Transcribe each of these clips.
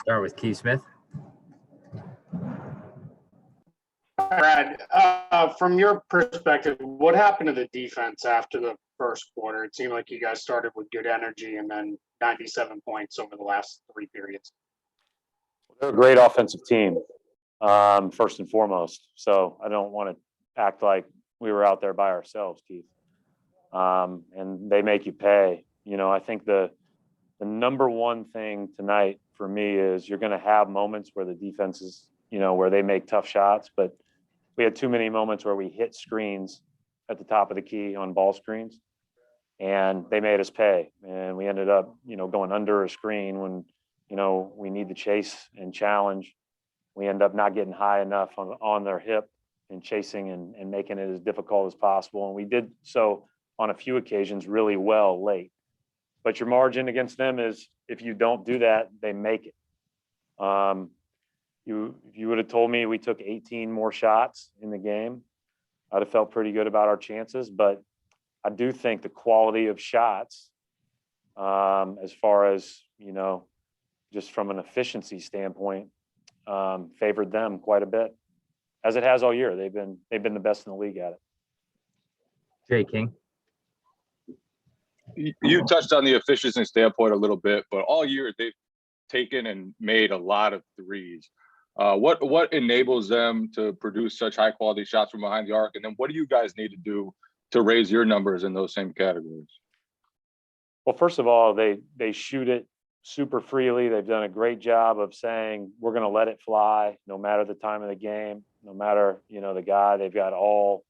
Start with Keith Smith. Brad, from your perspective, what happened to the defense after the first quarter? It seemed like you guys started with good energy and then 97 points over the last three periods. They're a great offensive team, first and foremost. So I don't want to act like we were out there by ourselves, Keith. And they make you pay. You know, I think the number one thing tonight for me is you're going to have moments where the defense is, you know, where they make tough shots, but we had too many moments where we hit screens at the top of the key on ball screens, and they made us pay. And we ended up, you know, going under a screen when, you know, we need to chase and challenge. We end up not getting high enough on their hip and chasing and making it as difficult as possible. And we did so on a few occasions really well late. But your margin against them is if you don't do that, they make it. If you would have told me we took 18 more shots in the game, I'd have felt pretty good about our chances. But I do think the quality of shots, as far as, you know, just from an efficiency standpoint, favored them quite a bit, as it has all year. They've been the best in the league at it. Jay King. You touched on the efficiency standpoint a little bit, but all year they've taken and made a lot of threes. What enables them to produce such high quality shots from behind the arc? And then what do you guys need to do to raise your numbers in those same categories? Well, first of all, they shoot it super freely. They've done a great job of saying, we're going to let it fly no matter the time of the game, no matter, you know, the guy. They've got all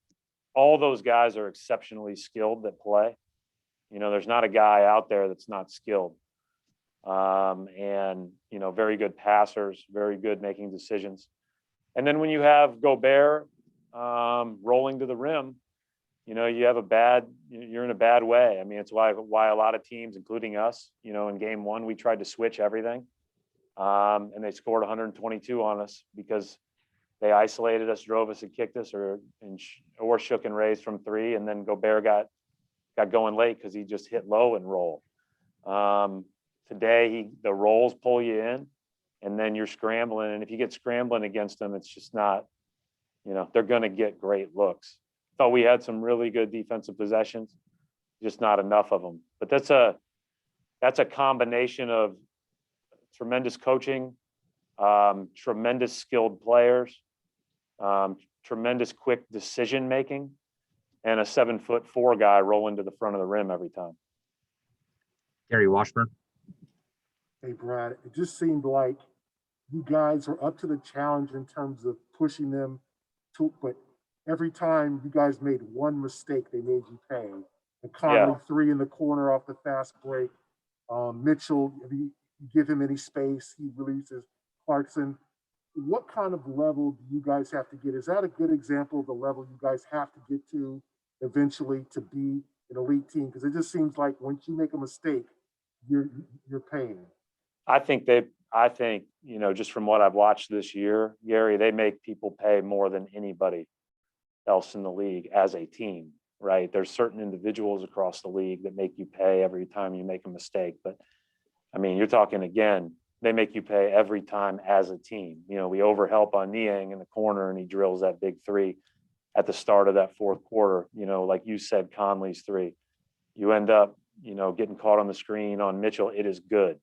those guys are exceptionally skilled that play. You know, there's not a guy out there that's not skilled. And, you know, very good passers, very good making decisions. And then when you have Gobert rolling to the rim, you know, you're in a bad way. I mean, it's why a lot of teams, including us, you know, in game one, we tried to switch everything. And they scored 122 on us because they isolated us, drove us and kicked us or shook and raised from three. And then Gobert got going late because he just hit low and roll. Today, the rolls pull you in, and then you're scrambling. And if you get scrambling against them, it's just not, you know, they're going to get great looks. Thought we had some really good defensive possessions, just not enough of them. But that's a combination of tremendous coaching, tremendous skilled players, tremendous quick decision making, and a 7'4" guy rolling to the front of the rim every time. Gary Washburn. Hey, Brad, it just seemed like you guys were up to the challenge in terms of pushing them to, but every time you guys made one mistake, they made you pay. The Conley three in the corner off the fast break. Mitchell, if you give him any space, he releases Clarkson. What kind of level do you guys have to get? Is that a good example of the level you guys have to get to eventually to be an elite team? Because it just seems like once you make a mistake, you're paying. I think, you know, just from what I've watched this year, Gary, they make people pay more than anybody else in the league as a team, right? There's certain individuals across the league that make you pay every time you make a mistake. But I mean, you're talking again, they make you pay every time as a team. You know, we overhelp on Niang in the corner and he drills that big three at the start of that fourth quarter. You know, like you said, Conley's three. You end up, you know, getting caught on the screen on Mitchell. It is good.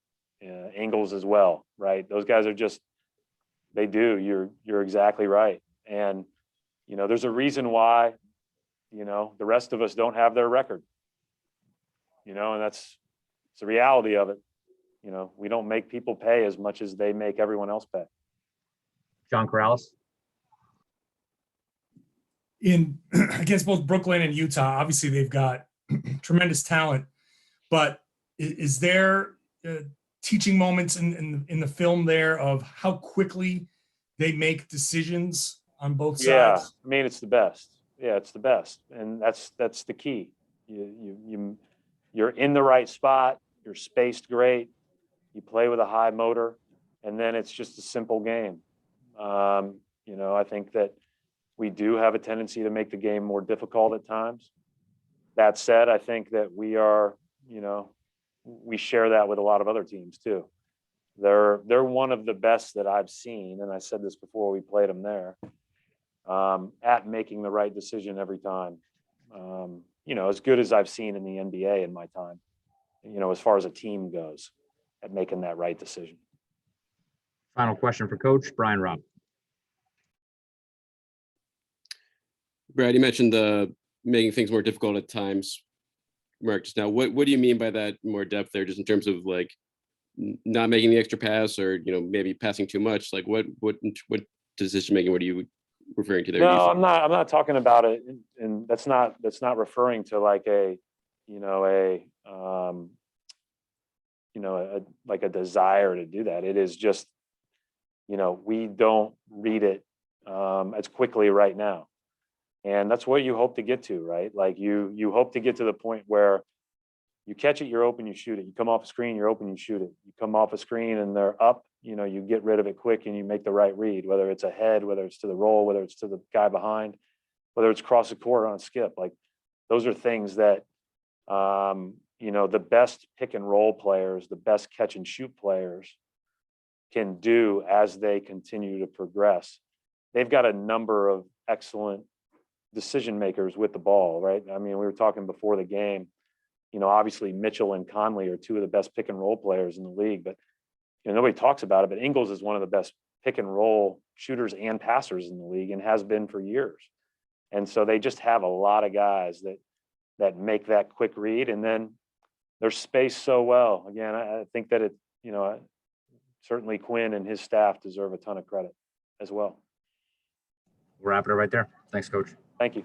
Ingles as well, right? Those guys are just, they do. You're exactly right. And, you know, there's a reason why, you know, the rest of us don't have their record, you know, and it's the reality of it. You know, we don't make people pay as much as they make everyone else pay. John Corrales. Against both Brooklyn and Utah, obviously they've got tremendous talent, but is there teaching moments in the film there of how quickly they make decisions on both sides? Yeah, I mean, it's the best. Yeah, it's the best. And that's the key. You're in the right spot. You're spaced great. You play with a high motor, and then it's just a simple game. You know, I think that we do have a tendency to make the game more difficult at times. That said, I think that we are, you know, we share that with a lot of other teams too. They're one of the best that I've seen, and I said this before we played them there, at making the right decision every time. As good as I've seen in the NBA in my time, as far as a team goes, at making that right decision. Final question for Coach Brian Robb. Brad, you mentioned making things more difficult at times. Mark, just now, what do you mean by that more depth there, just in terms of like not making the extra pass, or maybe passing too much? Like what decision making? What are you referring to there? No, I'm not talking about it, and that's not referring to like a like a desire to do that. It is just, we don't read it as quickly right now. And that's what you hope to get to, right? Like you hope to get to the point where you catch it, you're open, you shoot it. You come off a screen, you're open, you shoot it. You come off a screen and they're up, you get rid of it quick and you make the right read, whether it's ahead, whether it's to the roll, whether it's to the guy behind, whether it's cross the court on a skip. Like those are things that, the best pick and roll players, the best catch and shoot players can do as they continue to progress. They've got a number of excellent decision makers with the ball, right? I mean, we were talking before the game, obviously Mitchell and Conley are two of the best pick and roll players in the league, but nobody talks about it, but Ingles is one of the best pick and roll shooters and passers in the league and has been for years. And so they just have a lot of guys that make that quick read, and then they're spaced so well. Again, I think that certainly Quinn and his staff deserve a ton of credit as well. We'll wrap it up right there. Thanks, Coach. Thank you.